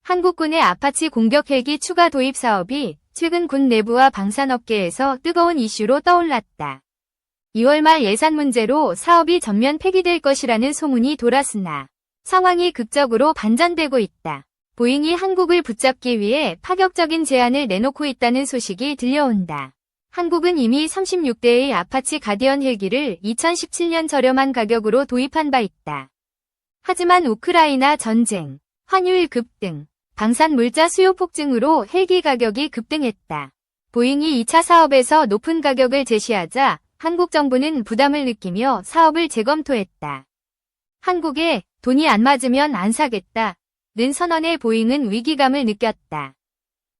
한국군의 아파치 공격 헬기 추가 도입 사업이 최근 군 내부와 방산업계에서 뜨거운 이슈로 떠올랐다. 2월 말 예산 문제로 사업이 전면 폐기될 것이라는 소문이 돌았으나 상황이 극적으로 반전되고 있다. 보잉이 한국을 붙잡기 위해 파격적인 제안을 내놓고 있다는 소식이 들려온다. 한국은 이미 36대의 아파치 가디언 헬기를 2017년 저렴한 가격으로 도입한 바 있다. 하지만 우크라이나 전쟁, 환율 급등, 방산 물자 수요 폭증으로 헬기 가격이 급등했다. 보잉이 2차 사업에서 높은 가격을 제시하자 한국 정부는 부담을 느끼며 사업을 재검토했다. 한국에 돈이 안 맞으면 안 사겠다. 는 선언에 보잉은 위기감을 느꼈다.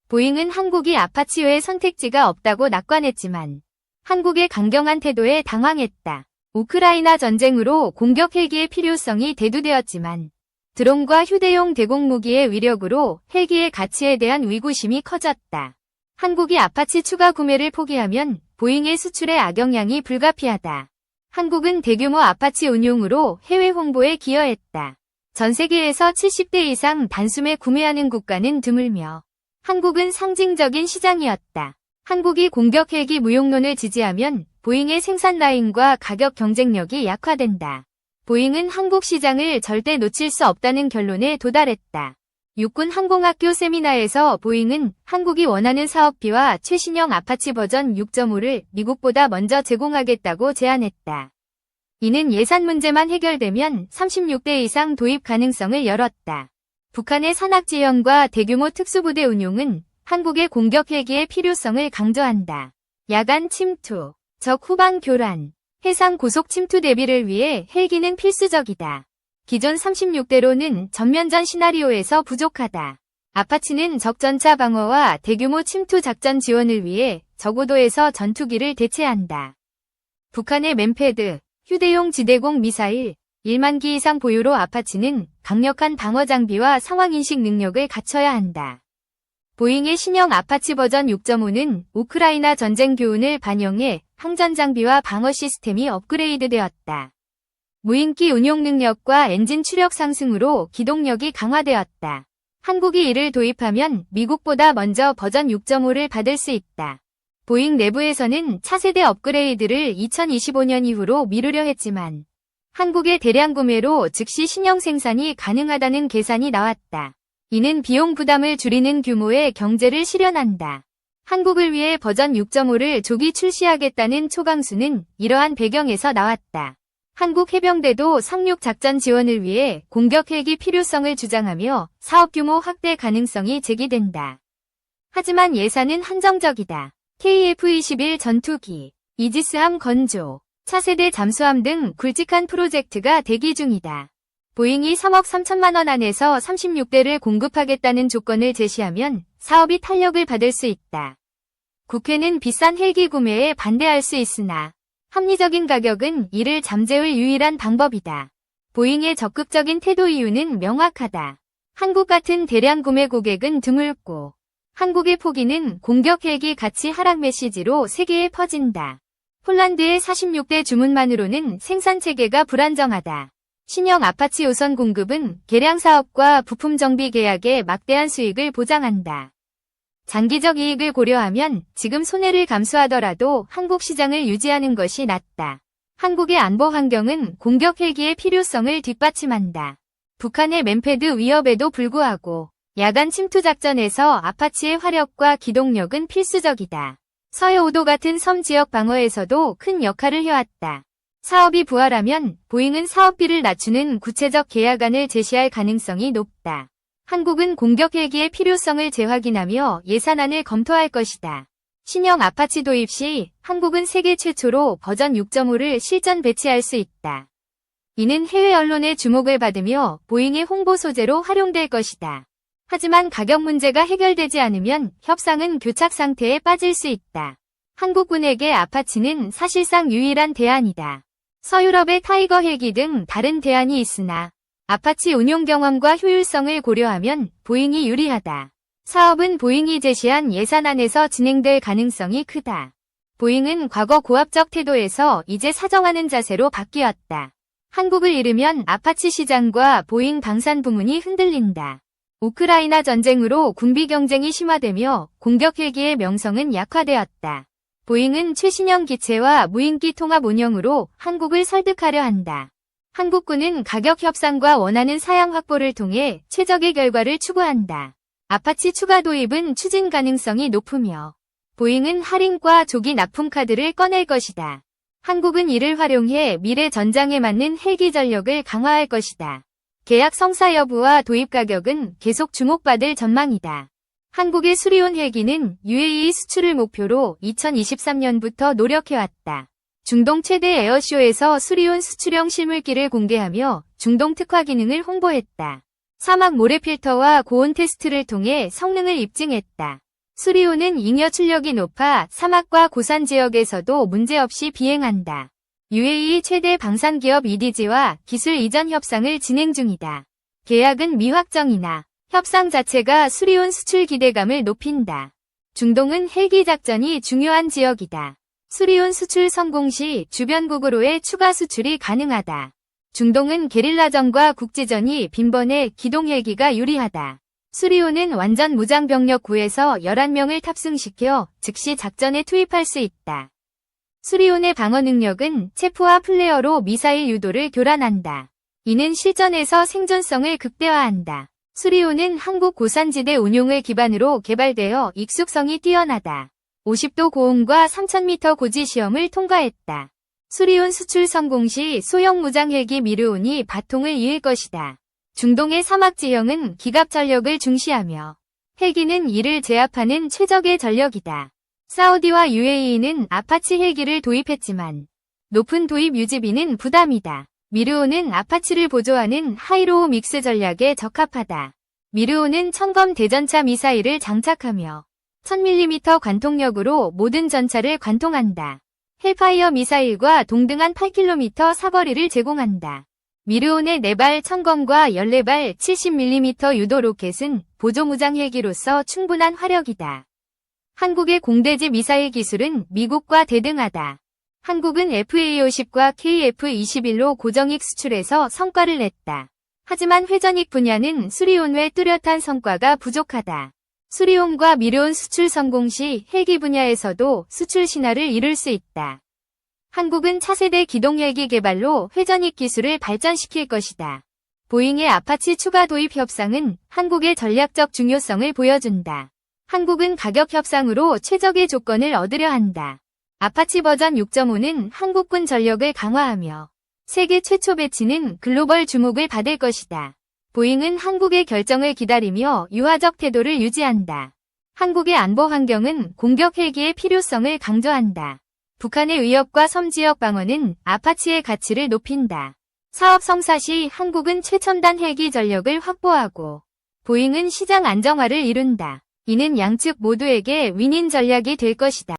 보잉은 한국이 아파치 외에 선택지가 없다고 낙관했지만 한국의 강경한 태도에 당황했다. 우크라이나 전쟁으로 공격 헬기의 필요성이 대두되었지만 드론과 휴대용 대공 무기의 위력으로 헬기의 가치에 대한 의구심이 커졌다. 한국이 아파치 추가 구매를 포기하면 보잉의 수출에 악영향이 불가피하다. 한국은 대규모 아파치 운용으로 해외 홍보에 기여했다. 전 세계에서 70대 이상 단숨에 구매하는 국가는 드물며 한국은 상징적인 시장이었다. 한국이 공격 헬기 무용론을 지지하면 보잉의 생산 라인과 가격 경쟁력이 약화된다. 보잉은 한국 시장을 절대 놓칠 수 없다는 결론에 도달했다. 육군 항공학교 세미나에서 보잉은 한국이 원하는 사업비와 최신형 아파치 버전 6.5를 미국보다 먼저 제공하겠다고 제안했다. 이는 예산 문제만 해결되면 36대 이상 도입 가능성을 열었다. 북한의 산악지형과 대규모 특수부대 운용은 한국의 공격 헬기의 필요성을 강조한다. 야간 침투, 적 후방 교란, 해상 고속 침투 대비를 위해 헬기는 필수적이다. 기존 36대로는 전면전 시나리오에서 부족하다. 아파치는 적 전차 방어와 대규모 침투 작전 지원을 위해 저고도에서 전투기를 대체한다. 북한의 맨패드, 휴대용 지대공 미사일, 1만 기 이상 보유로 아파치는 강력한 방어 장비와 상황인식 능력을 갖춰야 한다. 보잉의 신형 아파치 버전 6.5는 우크라이나 전쟁 교훈을 반영해 항전 장비와 방어 시스템이 업그레이드되었다. 무인기 운용 능력과 엔진 추력 상승으로 기동력이 강화되었다. 한국이 이를 도입하면 미국보다 먼저 버전 6.5를 받을 수 있다. 보잉 내부에서는 차세대 업그레이드를 2025년 이후로 미루려 했지만 한국의 대량 구매로 즉시 신형 생산이 가능하다는 계산이 나왔다. 이는 비용 부담을 줄이는 규모의 경제를 실현한다. 한국을 위해 버전 6.5를 조기 출시하겠다는 초강수는 이러한 배경에서 나왔다. 한국 해병대도 상륙 작전 지원을 위해 공격 헬기 필요성을 주장하며 사업 규모 확대 가능성이 제기된다. 하지만 예산은 한정적이다. KF-21 전투기, 이지스함 건조, 차세대 잠수함 등 굵직한 프로젝트가 대기 중이다. 보잉이 3억 3천만 원 안에서 36대를 공급하겠다는 조건을 제시하면 사업이 탄력을 받을 수 있다. 국회는 비싼 헬기 구매에 반대할 수 있으나 합리적인 가격은 이를 잠재울 유일한 방법이다. 보잉의 적극적인 태도 이유는 명확하다. 한국 같은 대량 구매 고객은 드물고 한국의 포기는 공격 헬기 가치 하락 메시지로 세계에 퍼진다. 폴란드의 46대 주문만으로는 생산 체계가 불안정하다. 신형 아파치 우선 공급은 개량 사업과 부품 정비 계약의 막대한 수익을 보장한다. 장기적 이익을 고려하면 지금 손해를 감수하더라도 한국 시장을 유지하는 것이 낫다. 한국의 안보 환경은 공격 헬기의 필요성을 뒷받침한다. 북한의 맨패드 위협에도 불구하고 야간 침투 작전에서 아파치의 화력과 기동력은 필수적이다. 서해오도 같은 섬 지역 방어에서도 큰 역할을 해왔다. 사업이 부활하면 보잉은 사업비를 낮추는 구체적 계약안을 제시할 가능성이 높다. 한국은 공격 헬기의 필요성을 재확인하며 예산안을 검토할 것이다. 신형 아파치 도입 시 한국은 세계 최초로 버전 6.5를 실전 배치할 수 있다. 이는 해외 언론의 주목을 받으며 보잉의 홍보 소재로 활용될 것이다. 하지만 가격 문제가 해결되지 않으면 협상은 교착 상태에 빠질 수 있다. 한국군에게 아파치는 사실상 유일한 대안이다. 서유럽의 타이거 헬기 등 다른 대안이 있으나 아파치 운용 경험과 효율성을 고려하면 보잉이 유리하다. 사업은 보잉이 제시한 예산안에서 진행될 가능성이 크다. 보잉은 과거 고압적 태도에서 이제 사정하는 자세로 바뀌었다. 한국을 잃으면 아파치 시장과 보잉 방산 부문이 흔들린다. 우크라이나 전쟁으로 군비 경쟁이 심화되며 공격 헬기의 명성은 약화되었다. 보잉은 최신형 기체와 무인기 통합 운영으로 한국을 설득하려 한다. 한국군은 가격 협상과 원하는 사양 확보를 통해 최적의 결과를 추구한다. 아파치 추가 도입은 추진 가능성이 높으며 보잉은 할인과 조기 납품 카드를 꺼낼 것이다. 한국은 이를 활용해 미래 전장에 맞는 헬기 전력을 강화할 것이다. 계약 성사 여부와 도입 가격은 계속 주목받을 전망이다. 한국의 수리온 헬기는 UAE 수출을 목표로 2023년부터 노력해왔다. 중동 최대 에어쇼에서 수리온 수출형 실물기를 공개하며 중동 특화 기능을 홍보했다. 사막 모래 필터와 고온 테스트를 통해 성능을 입증했다. 수리온은 잉여 출력이 높아 사막과 고산 지역에서도 문제없이 비행한다. UAE 최대 방산기업 EDG와 기술 이전 협상을 진행 중이다. 계약은 미확정이나 협상 자체가 수리온 수출 기대감을 높인다. 중동은 헬기 작전이 중요한 지역이다. 수리온 수출 성공 시 주변국으로의 추가 수출이 가능하다. 중동은 게릴라전과 국지전이 빈번해 기동 헬기가 유리하다. 수리온은 완전 무장 병력 구에서 11명을 탑승시켜 즉시 작전에 투입할 수 있다. 수리온의 방어 능력은 체포와 플레어로 미사일 유도를 교란한다. 이는 실전에서 생존성을 극대화한다. 수리온은 한국 고산지대 운용을 기반으로 개발되어 익숙성이 뛰어나다. 50도 고온과 3000m 고지 시험을 통과했다. 수리온 수출 성공 시 소형 무장 헬기 미르온이 바통을 이을 것이다. 중동의 사막 지형은 기갑 전력을 중시하며 헬기는 이를 제압하는 최적의 전력이다. 사우디와 UAE는 아파치 헬기를 도입했지만 높은 도입 유지비는 부담이다. 미르온은 아파치를 보조하는 하이로우 믹스 전략에 적합하다. 미르온은 천검 대전차 미사일을 장착하며 1000mm 관통력으로 모든 전차를 관통한다. 헬파이어 미사일과 동등한 8km 사거리를 제공한다. 미르온의 4발 천검과 14발 70mm 유도 로켓은 보조무장 헬기로서 충분한 화력이다. 한국의 공대지 미사일 기술은 미국과 대등하다. 한국은 FA-50과 KF-21로 고정익 수출에서 성과를 냈다. 하지만 회전익 분야는 수리온 외 뚜렷한 성과가 부족하다. 수리온과 미르온 수출 성공 시 헬기 분야에서도 수출 신화를 이룰 수 있다. 한국은 차세대 기동 헬기 개발로 회전익 기술을 발전시킬 것이다. 보잉의 아파치 추가 도입 협상은 한국의 전략적 중요성을 보여준다. 한국은 가격 협상으로 최적의 조건을 얻으려 한다. 아파치 버전 6.5는 한국군 전력을 강화하며 세계 최초 배치는 글로벌 주목을 받을 것이다. 보잉은 한국의 결정을 기다리며 유화적 태도를 유지한다. 한국의 안보 환경은 공격 헬기의 필요성을 강조한다. 북한의 위협과 섬지역 방어는 아파치의 가치를 높인다. 사업 성사 시 한국은 최첨단 헬기 전력을 확보하고 보잉은 시장 안정화를 이룬다. 이는 양측 모두에게 윈윈 전략이 될 것이다.